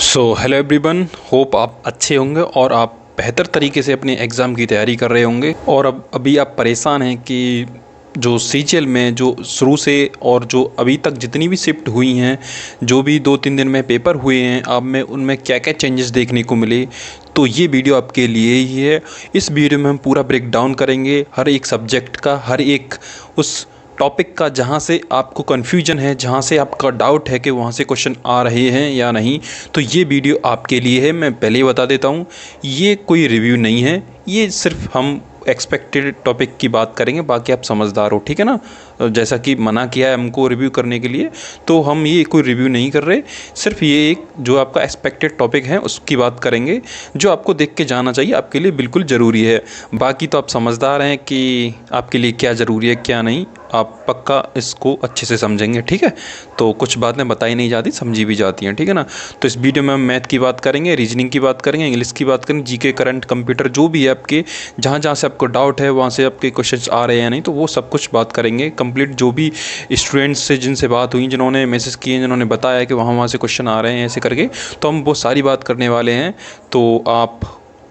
Hello everyone, hope आप अच्छे होंगे और आप बेहतर तरीके से अपने एग्ज़ाम की तैयारी कर रहे होंगे। और अब अभी आप परेशान हैं कि जो सीजीएल में जो शुरू से और जो अभी तक जितनी भी शिफ्ट हुई हैं, जो भी 2-3 दिन में पेपर हुए हैं, अब में उनमें क्या क्या चेंजेस देखने को मिले। तो ये वीडियो आपके लिए ही है। इस वीडियो में हम पूरा ब्रेक डाउन करेंगे हर एक सब्जेक्ट का, हर एक उस टॉपिक का जहाँ से आपको कन्फ्यूजन है, जहाँ से आपका डाउट है कि वहाँ से क्वेश्चन आ रहे हैं या नहीं। तो ये वीडियो आपके लिए है। मैं पहले ही बता देता हूँ, ये कोई रिव्यू नहीं है, ये सिर्फ हम एक्सपेक्टेड टॉपिक की बात करेंगे। बाकी आप समझदार हो, ठीक है ना। जैसा कि मना किया है हमको रिव्यू करने के लिए, तो हम ये कोई रिव्यू नहीं कर रहे। सिर्फ ये एक जो आपका एक्सपेक्टेड टॉपिक है उसकी बात करेंगे, जो आपको देख के जाना चाहिए, आपके लिए बिल्कुल ज़रूरी है। बाकी तो आप समझदार हैं कि आपके लिए क्या ज़रूरी है क्या नहीं, आप पक्का इसको अच्छे से समझेंगे, ठीक है। तो कुछ बातें बताई नहीं जाती, समझी भी जाती हैं, ठीक है ना। तो इस वीडियो में हम मैथ की बात करेंगे, रीजनिंग की बात करेंगे, इंग्लिश की बात करेंगे, जीके, करंट, कंप्यूटर, जो भी है आपके जहाँ जहाँ से आपको डाउट है, वहाँ से आपके क्वेश्चंस आ रहे हैं नहीं, तो वो सब कुछ बात करेंगे कंप्लीट। जो भी स्टूडेंट्स से जिनसे बात हुई, जिन्होंने मैसेज किए, जिन्होंने बताया कि वहाँ से क्वेश्चन आ रहे हैं ऐसे करके, तो हम वो सारी बात करने वाले हैं। तो आप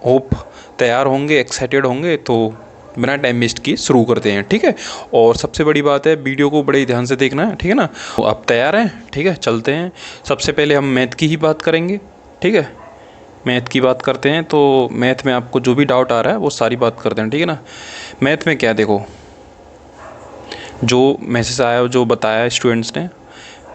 होप तैयार होंगे, एक्साइटेड होंगे। तो बिना टाइम वेस्ट किए शुरू करते हैं, ठीक है। और सबसे बड़ी बात है, वीडियो को बड़े ध्यान से देखना है, ठीक है ना। तो आप तैयार हैं, ठीक है, चलते हैं। सबसे पहले हम मैथ की ही बात करेंगे, ठीक है। मैथ की बात करते हैं। तो मैथ में आपको जो भी डाउट आ रहा है वो सारी बात करते हैं, ठीक है ना। मैथ में क्या, देखो जो मैसेज आया, जो बताया स्टूडेंट्स ने,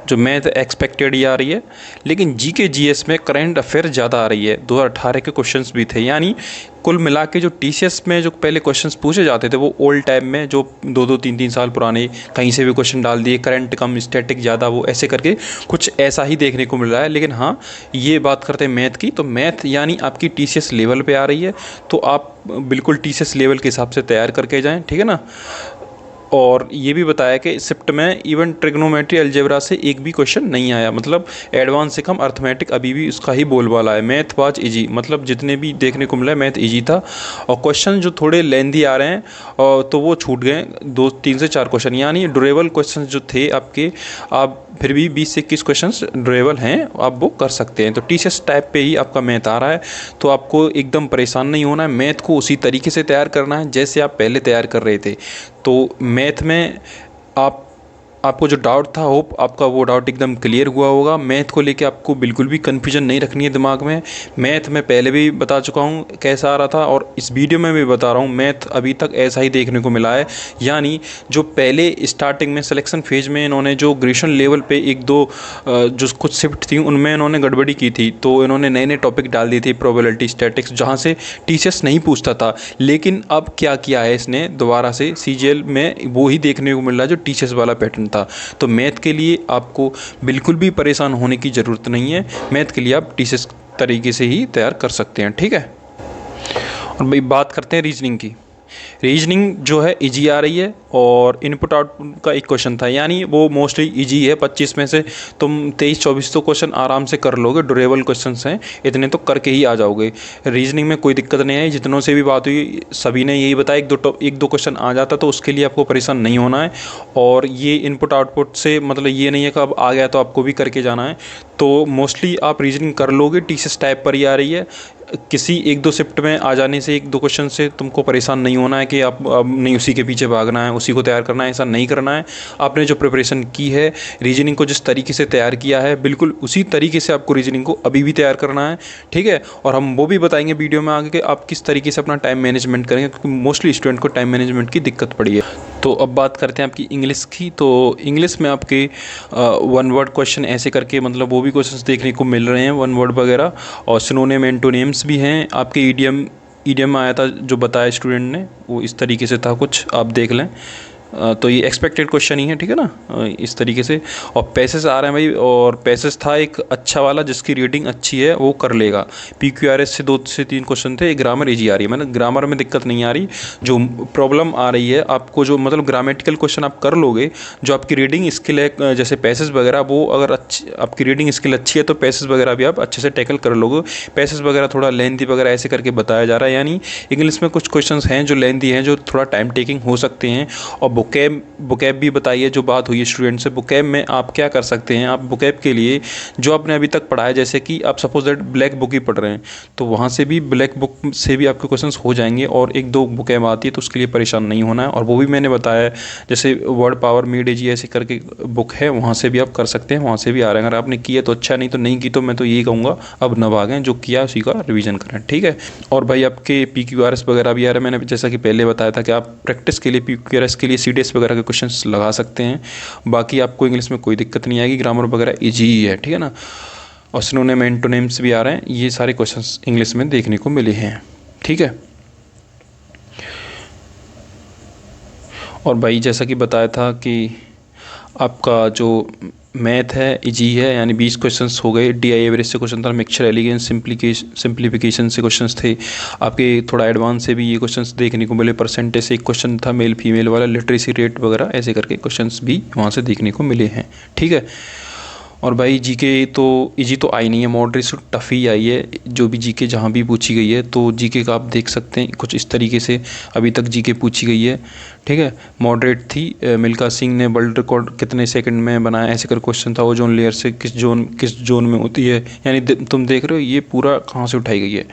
जो मैथ एक्सपेक्टेड ही आ रही है, लेकिन जीके जीएस में करंट अफेयर ज़्यादा आ रही है। 2018 के क्वेश्चंस भी थे, यानी कुल मिला के जो टीसीएस में जो पहले क्वेश्चंस पूछे जाते थे वो ओल्ड टाइम में जो 2-3 साल पुराने कहीं से भी क्वेश्चन डाल दिए, करंट कम स्टैटिक ज़्यादा, वो ऐसे करके कुछ ऐसा ही देखने को मिल रहा है। लेकिन हाँ, ये बात करते हैं मैथ की, तो मैथ यानी आपकी टीसीएस लेवल पे आ रही है, तो आप बिल्कुल टीसीएस लेवल के हिसाब से तैयार करके जाएँ, ठीक है ना। और ये भी बताया कि शिफ्ट में इवन ट्रिग्नोमेट्री अलजेब्रा से एक भी क्वेश्चन नहीं आया, मतलब एडवांस से कम अर्थमेटिक अभी भी उसका ही बोलबाला है। मैथ वाज इजी, मतलब जितने भी देखने को मिला है मैथ इजी था। और क्वेश्चन जो थोड़े लेंदी आ रहे हैं तो वो छूट गए, 2-3 से 4 क्वेश्चन, यानी ड्यूरेबल क्वेश्चन जो थे आपके, आप फिर भी 20 से 21 क्वेश्चन ड्यूरेबल हैं, आप वो कर सकते हैं। तो टीसीएस टाइप पे ही आपका मैथ आ रहा है, तो आपको एकदम परेशान नहीं होना है। मैथ को उसी तरीके से तैयार करना है जैसे आप पहले तैयार कर रहे थे। तो मैथ में आपको जो डाउट था, होप आपका वो डाउट एकदम क्लियर हुआ होगा। मैथ को लेके आपको बिल्कुल भी कन्फ्यूजन नहीं रखनी है दिमाग में। मैथ में पहले भी बता चुका हूँ कैसा आ रहा था, और इस वीडियो में भी बता रहा हूँ, मैथ अभी तक ऐसा ही देखने को मिला है। यानी जो पहले स्टार्टिंग में सिलेक्शन फेज में इन्होंने जो ग्रेजुएशन लेवल पे 1-2 जो कुछ शिफ्ट थी उनमें इन्होंने गड़बड़ी की थी, तो इन्होंने नए नए टॉपिक डाल दिए थे, प्रोबेबिलिटी, स्टैटिक्स, जहाँ से टीचर्स नहीं पूछता था। लेकिन अब क्या किया है इसने, दोबारा से सीजीएल में वो ही देखने को मिल रहा है जो टीचर्स वाला पैटर्न था। तो मैथ के लिए आपको बिल्कुल भी परेशान होने की ज़रूरत नहीं है। मैथ के लिए आप टीचर्स तरीके से ही तैयार कर सकते हैं, ठीक है। और भाई बात करते हैं रीजनिंग की। रीजनिंग जो है इजी आ रही है, और इनपुट आउटपुट का एक क्वेश्चन था, यानी वो मोस्टली इजी है। 25 में से तुम 23-24 तो क्वेश्चन आराम से कर लोगे, ड्यूरेबल क्वेश्चंस हैं, इतने तो करके ही आ जाओगे। रीजनिंग में कोई दिक्कत नहीं है। जितनों से भी बात हुई सभी ने यही बताया, एक दो क्वेश्चन आ जाता तो उसके लिए आपको परेशान नहीं होना है। और ये इनपुट आउटपुट से मतलब ये नहीं है कि अब आ गया तो आपको भी करके जाना है। तो मोस्टली आप रीजनिंग कर लोगे, टीसीएस टाइप पर ही आ रही है। किसी 1-2 शिफ्ट में आ जाने से, 1-2 क्वेश्चन से तुमको परेशान नहीं होना है कि आप नहीं उसी के पीछे भागना है, उसी को तैयार करना है, ऐसा नहीं करना है। आपने जो प्रिपरेशन की है, रीजनिंग को जिस तरीके से तैयार किया है, बिल्कुल उसी तरीके से आपको रीजनिंग को अभी भी तैयार करना है, ठीक है। और हम वो भी बताएंगे वीडियो में आगे कि आप किस तरीके से अपना टाइम मैनेजमेंट करेंगे, क्योंकि मोस्टली स्टूडेंट को टाइम मैनेजमेंट की दिक्कत पड़ी है। तो अब बात करते हैं आपकी इंग्लिश की। तो इंग्लिश में आपके 1 वर्ड क्वेश्चन ऐसे करके, मतलब वो भी क्वेश्चंस देखने को मिल रहे हैं 1 वर्ड वगैरह, और सिनोनिम, एंटोनिम्स भी हैं आपके। ईडियम आया था जो बताया स्टूडेंट ने, वो इस तरीके से था कुछ, आप देख लें। तो ये एक्सपेक्टेड क्वेश्चन ही है, ठीक है ना, इस तरीके से। और पैसेज आ रहे हैं भाई, और पैसेज था एक अच्छा वाला जिसकी रीडिंग अच्छी है वो कर लेगा। PQRS से 2 से 3 क्वेश्चन थे। ग्रामर इजी आ रही है, मतलब ग्रामर में दिक्कत नहीं आ रही। जो प्रॉब्लम आ रही है आपको, जो मतलब ग्रामेटिकल क्वेश्चन आप कर लोगे, जो आपकी रीडिंग स्किल है जैसे पैसेज वगैरह, वो अगर आपकी रीडिंग स्किल अच्छी है तो पैसेज वगैरह भी आप अच्छे से टैकल कर लोगे। पैसेज वगैरह थोड़ा लेंथी वगैरह ऐसे करके बताया जा रहा है, यानी इंग्लिश में कुछ क्वेश्चन हैं जो लेंथी हैं, जो थोड़ा टाइम टेकिंग हो सकते हैं। और बुकैब भी बताइए, जो बात हुई है स्टूडेंट से, बुकैब में आप क्या कर सकते हैं। आप बुकैब के लिए जो आपने अभी तक पढ़ा है, जैसे कि आप सपोज दैट ब्लैक बुक ही पढ़ रहे हैं, तो वहाँ से भी ब्लैक बुक से भी आपके क्वेश्चंस हो जाएंगे, और एक दो बुकैब आती है तो उसके लिए परेशान नहीं होना है। और वो भी मैंने बताया, जैसे वर्ड पावर मीड जी ऐसे करके बुक है, वहाँ से भी आप कर सकते हैं, वहाँ से भी आ रहे हैं। अगर आपने किया तो अच्छा, नहीं तो नहीं की तो मैं तो यही कहूँगा अब न भागें, जो किया उसी का रिवीजन करें, ठीक है। और भाई आपके PQRS वगैरह भी आ रहे हैं, मैंने जैसा कि पहले बताया था कि आप प्रैक्टिस के लिए PQRS के लिए CDS वगैरह के क्वेश्चंस लगा सकते हैं। बाकी आपको इंग्लिश में कोई दिक्कत नहीं आएगी, ग्रामर वगैरह ईजी ही है, ठीक है ना। और सिनोनिम एंटोनिम्स भी आ रहे हैं, ये सारे क्वेश्चंस इंग्लिश में देखने को मिले हैं, ठीक है। और भाई जैसा कि बताया था कि आपका जो मैथ है इजी है, यानी 20 क्वेश्चंस हो गए। DI एवरेज से क्वेश्चन था, मिक्सचर एलिगेंस सिंप्लीफिकेशन से क्वेश्चंस थे आपके, थोड़ा एडवांस से भी ये क्वेश्चंस देखने को मिले। परसेंटेज से एक क्वेश्चन था मेल फीमेल वाला, लिटरेसी रेट वगैरह ऐसे करके क्वेश्चंस भी वहाँ से देखने को मिले हैं, ठीक है। और भाई GK तो इजी तो आई नहीं है, मॉडरेट से टफ़ ही आई है। जो भी GK जहाँ भी पूछी गई है, तो GK का आप देख सकते हैं कुछ इस तरीके से अभी तक GK पूछी गई है, ठीक है। मॉडरेट थी, मिल्खा सिंह ने वर्ल्ड रिकॉर्ड कितने सेकंड में बनाया, ऐसे कर क्वेश्चन था। ओजोन लेयर से किस जोन में होती है, यानी तुम देख रहे हो ये पूरा कहाँ से उठाई गई है।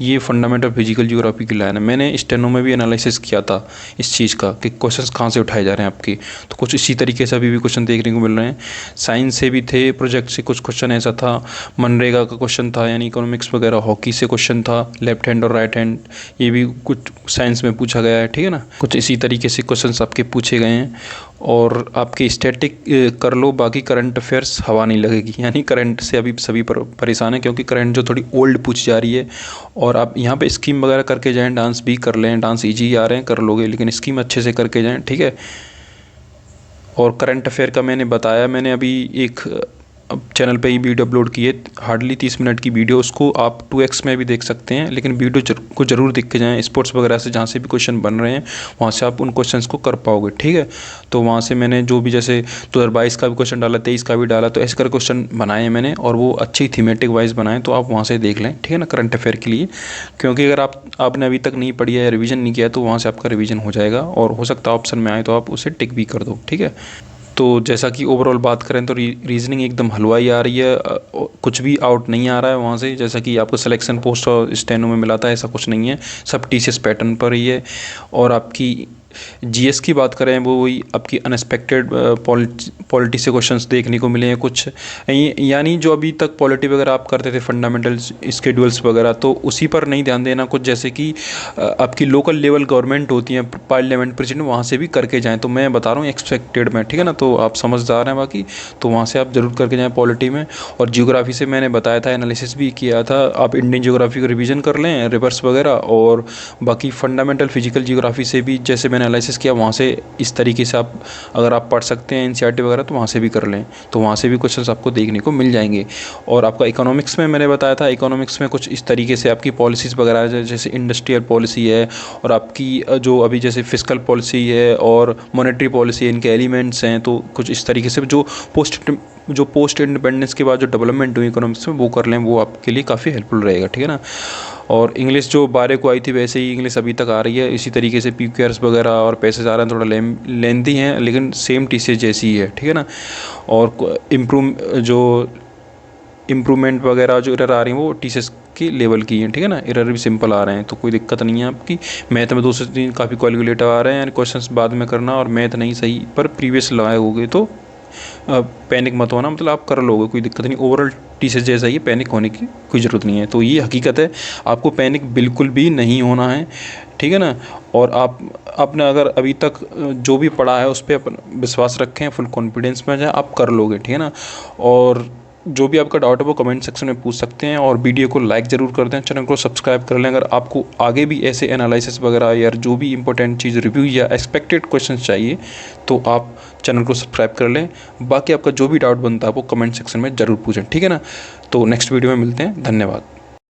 ये फंडामेंटल फिजिकल जियोग्राफी की लाइन है। मैंने स्टेनो में भी एनालिसिस किया था इस चीज़ का कि क्वेश्चंस कहाँ से उठाए जा रहे हैं आपके, तो कुछ इसी तरीके से अभी भी क्वेश्चन देखने को मिल रहे हैं। साइंस से भी थे, प्रोजेक्ट से कुछ क्वेश्चन ऐसा था, मनरेगा का क्वेश्चन था, यानी इकोनॉमिक्स वगैरह, हॉकी से क्वेश्चन था, लेफ्ट हैंड और राइट हैंड, ये भी कुछ साइंस में पूछा गया है, ठीक है ना। कुछ इसी तरीके से क्वेश्चंस आपके पूछे गए हैं। और आपके स्टैटिक कर लो, बाकी करंट अफेयर्स हवा नहीं लगेगी, यानी करंट से अभी सभी परेशान है, क्योंकि करंट जो थोड़ी ओल्ड पूछ जा रही है। और आप यहाँ पे स्कीम वगैरह करके जाएँ, डांस भी कर लें, डांस ईजी आ रहे हैं कर लोगे, लेकिन स्कीम अच्छे से करके जाएँ, ठीक है। और करंट अफेयर का मैंने बताया, मैंने अभी एक अब चैनल पे ही वीडियो अपलोड की है, हार्डली 30 मिनट की वीडियो, उसको आप 2x में भी देख सकते हैं, लेकिन वीडियो को ज़रूर देख के जाएँ। स्पोर्ट्स वगैरह से जहाँ से भी क्वेश्चन बन रहे हैं, वहाँ से आप उन क्वेश्चंस को कर पाओगे, ठीक है। तो वहाँ से मैंने जो भी, जैसे 2022 का भी क्वेश्चन डाला, 23 का भी डाला, तो ऐसे कर क्वेश्चन बनाए मैंने, और वो अच्छी थीमेटिक वाइज बनाए, तो आप वहाँ से देख लें, ठीक है ना, करंट अफेयर के लिए। क्योंकि अगर आपने अभी तक नहीं पढ़ी है या रिवीजन नहीं किया, तो वहाँ से आपका रिवीजन हो जाएगा, और हो सकता है ऑप्शन में आए तो आप उसे टिक भी कर दो, ठीक है। तो जैसा कि ओवरऑल बात करें तो रीजनिंग एकदम हलवाई आ रही है, कुछ भी आउट नहीं आ रहा है वहाँ से। जैसा कि आपको सिलेक्शन पोस्ट और स्टेनो में मिला था, ऐसा कुछ नहीं है, सब TCS पैटर्न पर ही है। और आपकी GS की बात करें, वो वही आपकी अनएक्सपेक्टेड पॉलिटी से क्वेश्चंस देखने को मिले हैं कुछ, यानी जो अभी तक पॉलिटी वगैरह आप करते थे, फंडामेंटल स्केड्यूल्स वगैरह, तो उसी पर नहीं ध्यान देना। कुछ जैसे कि आपकी लोकल लेवल गवर्नमेंट होती है, पार्लियामेंट, प्रेसिडेंट, वहाँ से भी करके जाएँ, तो मैं बता रहा हूँ एक्सपेक्टेड में, ठीक है ना। तो आप समझदार हैं बाकी, तो वहाँ से आप ज़रूर करके जाएँ पॉलिटी में। और जियोग्राफी से मैंने बताया था, एनालिसिस भी किया था, आप इंडियन जियोग्राफी को रिवीजन कर लें, रिवर्स वगैरह। और बाकी फंडामेंटल फिजिकल जियोग्राफी से भी जैसे मैंने एनालिसिस किया, वहाँ से इस तरीके से आप अगर आप पढ़ सकते हैं NCERT वगैरह, तो वहाँ से भी कर लें, तो वहाँ से भी क्वेश्चंस आपको देखने को मिल जाएंगे। और आपका इकोनॉमिक्स में मैंने बताया था, इकोनॉमिक्स में कुछ इस तरीके से आपकी पॉलिसीज़ वगैरह, जैसे इंडस्ट्रियल पॉलिसी है, और आपकी जो अभी जैसे फिस्कल पॉलिसी है और मॉनेटरी पॉलिसी, इनके एलिमेंट्स हैं, तो कुछ इस तरीके से जो पोस्ट इंडिपेंडेंस के बाद जो डेवलपमेंट हुई इकोनॉमिक्स में, वो कर लें, वो आपके लिए काफ़ी हेल्पफुल रहेगा, ठीक है ना। और इंग्लिश जो 12 को आई थी, वैसे ही इंग्लिश अभी तक आ रही है, इसी तरीके से PQRS वगैरह और पैसेज आ रहे हैं, थोड़ा लेंथी हैं, लेकिन सेम TCS जैसी ही है, ठीक है ना। और इम्प्रूवमेंट वगैरह जो एरर आ रही हैं, वो TCS की लेवल की हैं, ठीक है ना। एरर भी सिंपल आ रहे हैं, तो कोई दिक्कत नहीं है आपकी। मैथ में 2 से 3 काफ़ी कैलकुलेटिव आ रहे हैं, यानी क्वेश्चंस बाद में करना, और मैथ नहीं सही पर प्रीवियस लगाए होगे तो पैनिक मत होना, मतलब आप कर लोगे, कोई दिक्कत नहीं। ओवरऑल TCS जैसा ही, पैनिक होने की कोई ज़रूरत नहीं है। तो ये हकीकत है, आपको पैनिक बिल्कुल भी नहीं होना है, ठीक है ना। और आपने अगर अभी तक जो भी पढ़ा है उस पर अपन विश्वास रखें, फुल कॉन्फिडेंस में जाए, आप कर लोगे, ठीक है ना। और जो भी आपका डाउट है वो कमेंट सेक्शन में पूछ सकते हैं, और वीडियो को लाइक ज़रूर कर दें, चैनल को सब्सक्राइब कर लें। अगर आपको आगे भी ऐसे एनालिसिस वगैरह या जो भी इंपॉर्टेंट चीज़, रिव्यू या एक्सपेक्टेड क्वेश्चन चाहिए, तो आप चैनल को सब्सक्राइब कर लें। बाकी आपका जो भी डाउट बनता है वो कमेंट सेक्शन में ज़रूर पूछें, ठीक है ना। तो नेक्स्ट वीडियो में मिलते हैं, धन्यवाद।